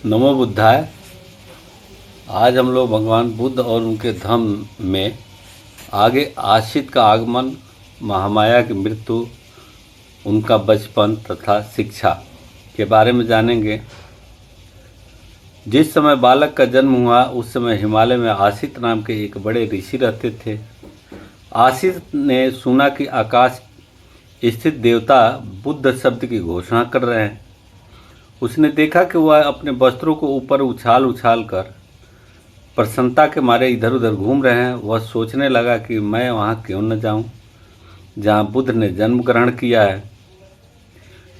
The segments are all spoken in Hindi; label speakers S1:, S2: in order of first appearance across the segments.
S1: नमो बुद्धाय। आज हम लोग भगवान बुद्ध और उनके धम्म में आगे आशित का आगमन, महामाया की मृत्यु, उनका बचपन तथा शिक्षा के बारे में जानेंगे। जिस समय बालक का जन्म हुआ उस समय हिमालय में आशित नाम के एक बड़े ऋषि रहते थे। आशित ने सुना कि आकाश स्थित देवता बुद्ध शब्द की घोषणा कर रहे हैं। उसने देखा कि वह अपने वस्त्रों को ऊपर उछाल उछाल कर प्रसन्नता के मारे इधर उधर घूम रहे हैं। वह सोचने लगा कि मैं वहाँ क्यों न जाऊँ जहाँ बुद्ध ने जन्म ग्रहण किया है।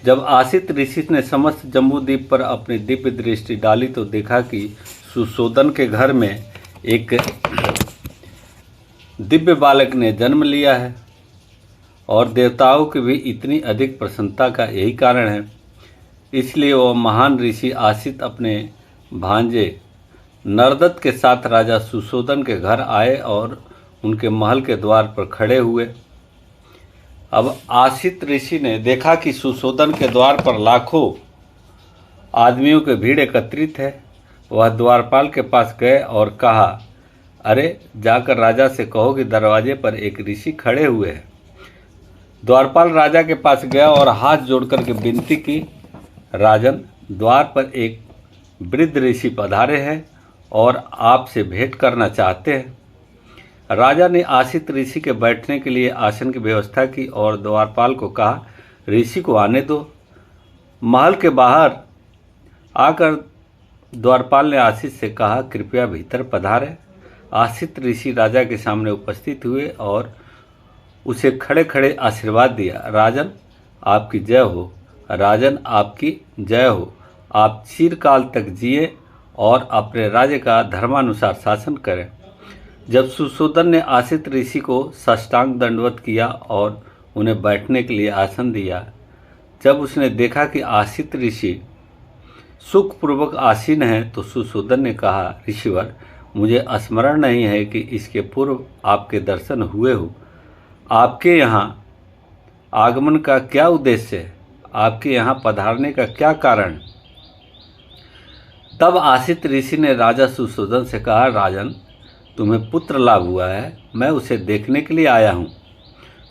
S1: जब आशित ऋषि ने समस्त जम्बूद्वीप पर अपनी दिव्य दृष्टि डाली तो देखा कि सुशोधन के घर में एक दिव्य बालक ने जन्म लिया है और देवताओं की भी इतनी अधिक प्रसन्नता का यही कारण है। इसलिए वह महान ऋषि आशित अपने भांजे नरदत्त के साथ राजा सुशोधन के घर आए और उनके महल के द्वार पर खड़े हुए। अब आशित ऋषि ने देखा कि सुशोधन के द्वार पर लाखों आदमियों की भीड़ एकत्रित है। वह द्वारपाल के पास गए और कहा, अरे जाकर राजा से कहो कि दरवाजे पर एक ऋषि खड़े हुए हैं। द्वारपाल राजा के पास गया और हाथ जोड़कर के विनती की, राजन, द्वार पर एक वृद्ध ऋषि पधारे हैं और आपसे भेंट करना चाहते हैं। राजा ने आशित ऋषि के बैठने के लिए आसन की व्यवस्था की और द्वारपाल को कहा, ऋषि को आने दो। महल के बाहर आकर द्वारपाल ने आशित से कहा, कृपया भीतर पधारें। आशित ऋषि राजा के सामने उपस्थित हुए और उसे खड़े खड़े आशीर्वाद दिया। राजन, आपकी जय हो। राजन, आपकी जय हो। आप चिरकाल तक जिए और अपने राज्य का धर्मानुसार शासन करें। जब सुशोधन ने आशित ऋषि को साष्टांग दंडवत किया और उन्हें बैठने के लिए आसन दिया, जब उसने देखा कि आशित ऋषि सुखपूर्वक आसीन हैं तो सुशोधन ने कहा, ऋषिवर, मुझे स्मरण नहीं है कि इसके पूर्व आपके दर्शन हुए हो। आपके यहाँ आगमन का क्या उद्देश्य है? आपके यहाँ पधारने का क्या कारण? तब आशित ऋषि ने राजा सुशोधन से कहा, राजन, तुम्हें पुत्र लाभ हुआ है, मैं उसे देखने के लिए आया हूँ।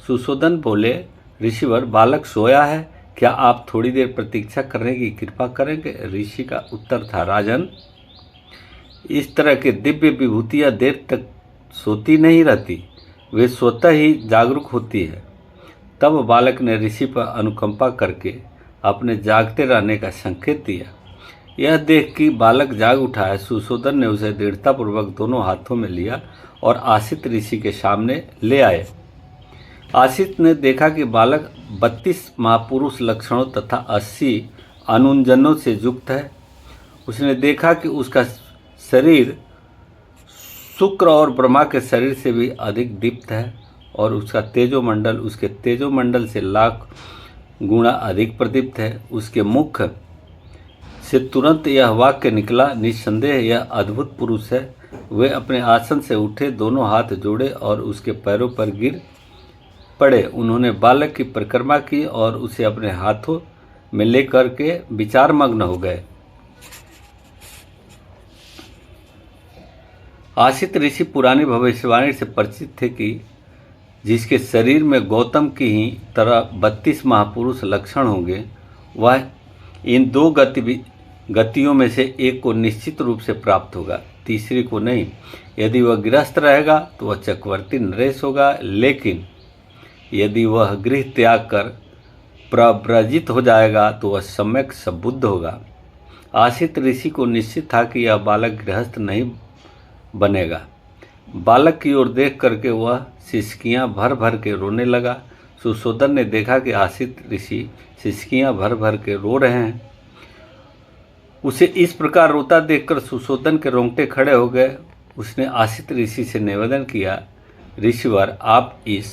S1: सुशोधन बोले, ऋषिवर, बालक सोया है, क्या आप थोड़ी देर प्रतीक्षा करने की कृपा करेंगे? ऋषि का उत्तर था, राजन, इस तरह के दिव्य विभूतियाँ देर तक सोती नहीं रहती, वे स्वतः ही जागरूक होती है। तब बालक ने ऋषि पर अनुकंपा करके अपने जागते रहने का संकेत दिया। यह देख कि बालक जाग उठा है, सुशोधन ने उसे दृढ़तापूर्वक दोनों हाथों में लिया और आशित ऋषि के सामने ले आए। आशित ने देखा कि बालक 32 महापुरुष लक्षणों तथा 80 अनुंजनों से युक्त है। उसने देखा कि उसका शरीर शुक्र और ब्रह्मा के शरीर से भी अधिक दीप्त है और उसका तेजोमंडल उसके तेजोमंडल से लाख गुणा अधिक प्रदीप्त है। उसके मुख से तुरंत यह वाक्य निकला, निस्संदेह यह अद्भुत पुरुष है। वे अपने आसन से उठे, दोनों हाथ जोड़े और उसके पैरों पर गिर पड़े। उन्होंने बालक की परिक्रमा की और उसे अपने हाथों में लेकर के विचारमग्न हो गए। आशित ऋषि पुरानी भविष्यवाणी से परिचित थे कि जिसके शरीर में गौतम की ही तरह 32 महापुरुष लक्षण होंगे, वह इन दो गतियों में से एक को निश्चित रूप से प्राप्त होगा, तीसरी को नहीं। यदि वह गृहस्थ रहेगा तो वह चक्रवर्ती नरेश होगा, लेकिन यदि वह गृह त्याग कर प्रव्रजित हो जाएगा तो वह सम्यक सबुद्ध होगा। आशित ऋषि को निश्चित था कि यह बालक गृहस्थ नहीं बनेगा। बालक की ओर देख करके वह सिसकियां भर भर के रोने लगा। सुशोधन ने देखा कि आशित ऋषि सिसकियां भर भर के रो रहे हैं। उसे इस प्रकार रोता देखकर सुशोधन के रोंगटे खड़े हो गए। उसने आशित ऋषि से निवेदन किया, ऋषिवर, आप इस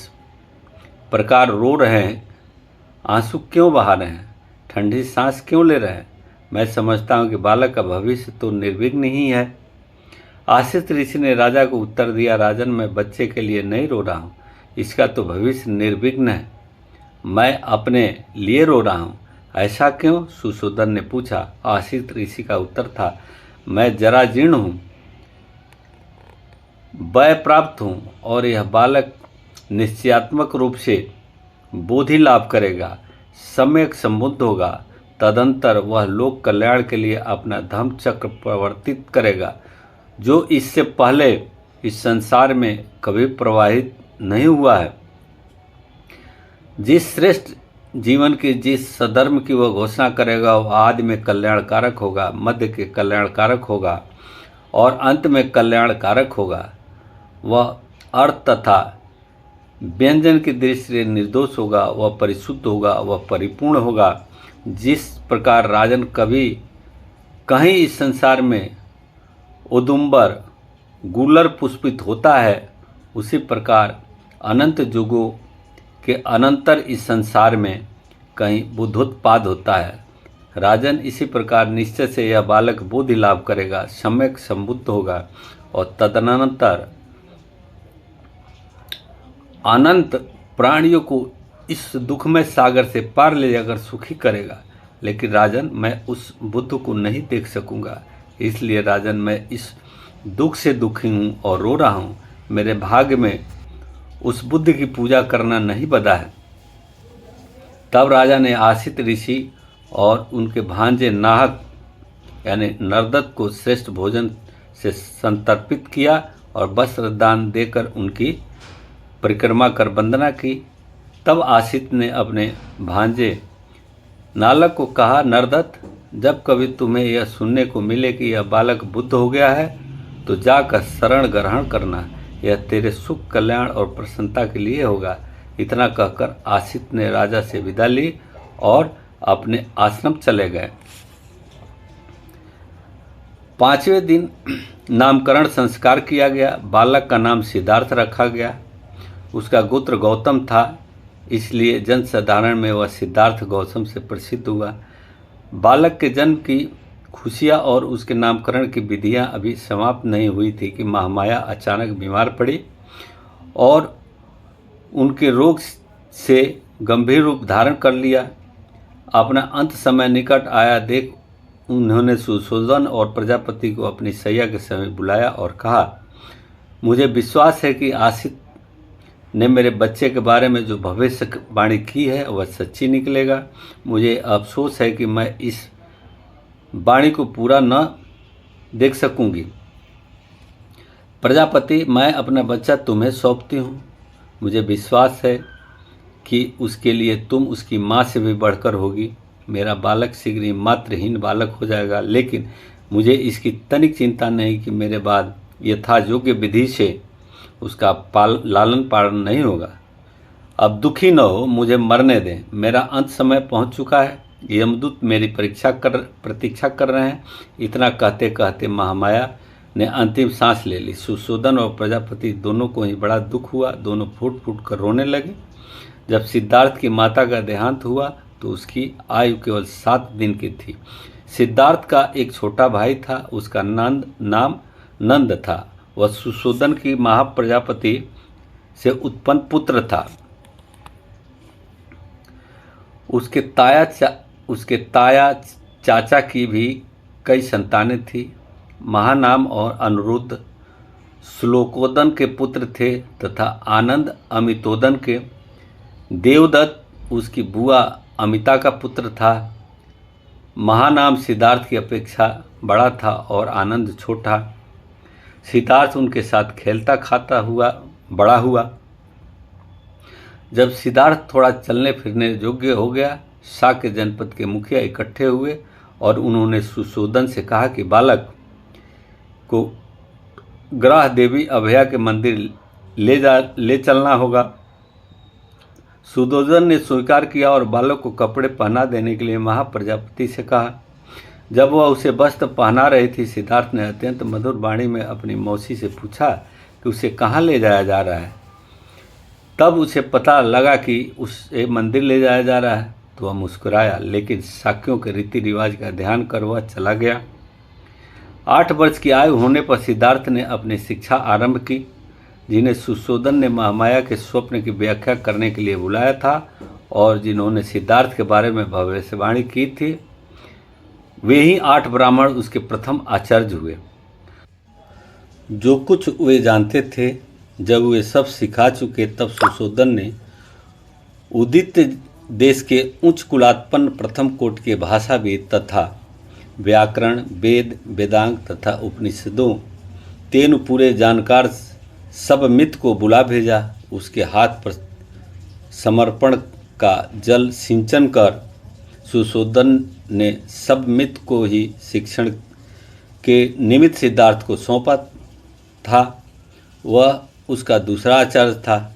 S1: प्रकार रो रहे हैं, आंसू क्यों बहा रहे हैं, ठंडी सांस क्यों ले रहे हैं? मैं समझता हूँ कि बालक का भविष्य तो निर्विघ्न ही है। आशित ऋषि ने राजा को उत्तर दिया, राजन, मैं बच्चे के लिए नहीं रो रहा हूँ, इसका तो भविष्य निर्विघ्न है। मैं अपने लिए रो रहा हूँ। ऐसा क्यों? सुशोधन ने पूछा। आसित ऋषि का उत्तर था, मैं जरा जीर्ण हूँ, वय प्राप्त हूँ और यह बालक निश्चयात्मक रूप से बोधि लाभ करेगा, सम्यक संबुद्ध होगा, तदंतर वह लोक कल्याण के लिए अपना धर्म चक्र प्रवर्तित करेगा, जो इससे पहले इस संसार में कभी प्रवाहित नहीं हुआ है। जिस श्रेष्ठ जीवन की, जिस सधर्म की वह घोषणा करेगा, वह आदि में कल्याणकारक होगा, मध्य के कल्याणकारक होगा और अंत में कल्याणकारक होगा। वह अर्थ तथा व्यंजन की दृष्टि से निर्दोष होगा, वह परिशुद्ध होगा, वह परिपूर्ण होगा। जिस प्रकार राजन कभी कहीं इस संसार में औदुंबर गुलर पुष्पित होता है, उसी प्रकार अनंत युगों के अनंतर इस संसार में कहीं बुद्धोत्पाद होता है। राजन, इसी प्रकार निश्चय से यह बालक बोधि लाभ करेगा, सम्यक संबुद्ध होगा और तदनंतर अनंत प्राणियों को इस दुखमय सागर से पार ले जाकर सुखी करेगा। लेकिन राजन, मैं उस बुद्ध को नहीं देख सकूंगा, इसलिए राजन मैं इस दुख से दुखी हूँ और रो रहा हूँ। मेरे भाग्य में उस बुद्ध की पूजा करना नहीं बधा है। तब राजा ने आसित ऋषि और उनके भांजे नाहक यानी नरदत्त को श्रेष्ठ भोजन से संतर्पित किया और वस्त्र दान देकर उनकी परिक्रमा कर वंदना की। तब आसित ने अपने भांजे नालक को कहा, नरदत्त, जब कभी तुम्हें यह सुनने को मिले कि यह बालक बुद्ध हो गया है, तो जाकर शरण ग्रहण करना, यह तेरे सुख, कल्याण और प्रसन्नता के लिए होगा। इतना कहकर आसित ने राजा से विदा ली और अपने आश्रम चले गए। 5वें दिन नामकरण संस्कार किया गया। बालक का नाम सिद्धार्थ रखा गया। उसका गोत्र गौतम था, इसलिए जन साधारण में वह सिद्धार्थ गौतम से प्रसिद्ध हुआ। बालक के जन्म की खुशियाँ और उसके नामकरण की विधियाँ अभी समाप्त नहीं हुई थी कि महामाया अचानक बीमार पड़ी और उनके रोग से गंभीर रूप धारण कर लिया। अपना अंत समय निकट आया देख उन्होंने सुशोधन और प्रजापति को अपनी शैया के समय बुलाया और कहा, मुझे विश्वास है कि आसित ने मेरे बच्चे के बारे में जो भविष्यवाणी की है वह सच्ची निकलेगा। मुझे अफसोस है कि मैं इस वाणी को पूरा न देख सकूंगी। प्रजापति, मैं अपना बच्चा तुम्हें सौंपती हूँ। मुझे विश्वास है कि उसके लिए तुम उसकी माँ से भी बढ़कर होगी। मेरा बालक शीघ्र ही मातृहीन बालक हो जाएगा, लेकिन मुझे इसकी तनिक चिंता नहीं कि मेरे बाद यथा योग्य विधि से उसका लालन पालन नहीं होगा। अब दुखी न हो, मुझे मरने दें, मेरा अंत समय पहुंच चुका है। यमदूत मेरी प्रतीक्षा कर रहे हैं। इतना कहते कहते महामाया ने अंतिम सांस ले ली। सुशोधन और प्रजापति दोनों को ही बड़ा दुख हुआ। दोनों फूट फूट कर रोने लगे। जब सिद्धार्थ की माता का देहांत हुआ तो उसकी आयु केवल 7 दिन की थी। सिद्धार्थ का एक छोटा भाई था, उसका नाम नंद था। वह सुशोधन की महाप्रजापति से उत्पन्न पुत्र था। उसके ताया चाचा की भी कई संतानें थी। महानाम और अनुरुद्ध श्लोकोदन के पुत्र थे तथा आनंद अमितोदन के। देवदत्त उसकी बुआ अमिता का पुत्र था। महानाम सिद्धार्थ की अपेक्षा बड़ा था और आनंद छोटा। सिद्धार्थ उनके साथ खेलता खाता हुआ बड़ा हुआ। जब सिद्धार्थ थोड़ा चलने फिरने योग्य हो गया, शाक्य जनपद के मुखिया इकट्ठे हुए और उन्होंने सुशोधन से कहा कि बालक को ग्रह देवी अभया के मंदिर ले चलना होगा। सुशोधन ने स्वीकार किया और बालक को कपड़े पहना देने के लिए महाप्रजापति से कहा। जब वह उसे वस्त्र पहना रही थी, सिद्धार्थ ने अत्यंत मधुर वाणी में अपनी मौसी से पूछा कि उसे कहाँ ले जाया जा रहा है। तब उसे पता लगा कि उसे मंदिर ले जाया जा रहा है तो वह मुस्कुराया, लेकिन शाक्यों के रीति रिवाज का ध्यान कर वह चला गया। 8 वर्ष की आयु होने पर सिद्धार्थ ने अपनी शिक्षा आरंभ की, जिन्हें सुशोधन ने महामाया के स्वप्न की व्याख्या करने के लिए बुलाया था और जिन्होंने सिद्धार्थ के बारे में भविष्यवाणी की थी, वे ही 8 ब्राह्मण उसके प्रथम आचार्य हुए। जो कुछ वे जानते थे, जब वे सब सिखा चुके, तब सुशोधन ने उदित देश के उच्च कुलात्पन्न प्रथम कोटि के भाषाविद तथा व्याकरण, वेद, वेदांग तथा उपनिषदों तेन पूरे जानकार सब मित्र को बुला भेजा। उसके हाथ पर समर्पण का जल सिंचन कर सुशोधन ने सब मित्र को ही शिक्षण के निमित्त सिद्धार्थ को सौंपा था। वह उसका दूसरा आचार्य था।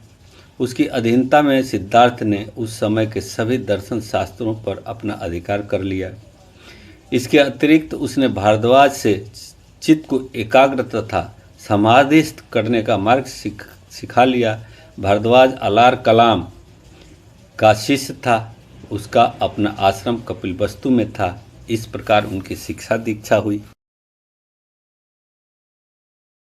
S1: उसकी अधीनता में सिद्धार्थ ने उस समय के सभी दर्शन शास्त्रों पर अपना अधिकार कर लिया। इसके अतिरिक्त उसने भारद्वाज से चित्त को एकाग्र तथा समाधिस्थ करने का मार्ग सिखा लिया। भारद्वाज अलार कलाम का शिष्य था। उसका अपना आश्रम कपिलवस्तु में था। इस प्रकार उनकी शिक्षा दीक्षा हुई।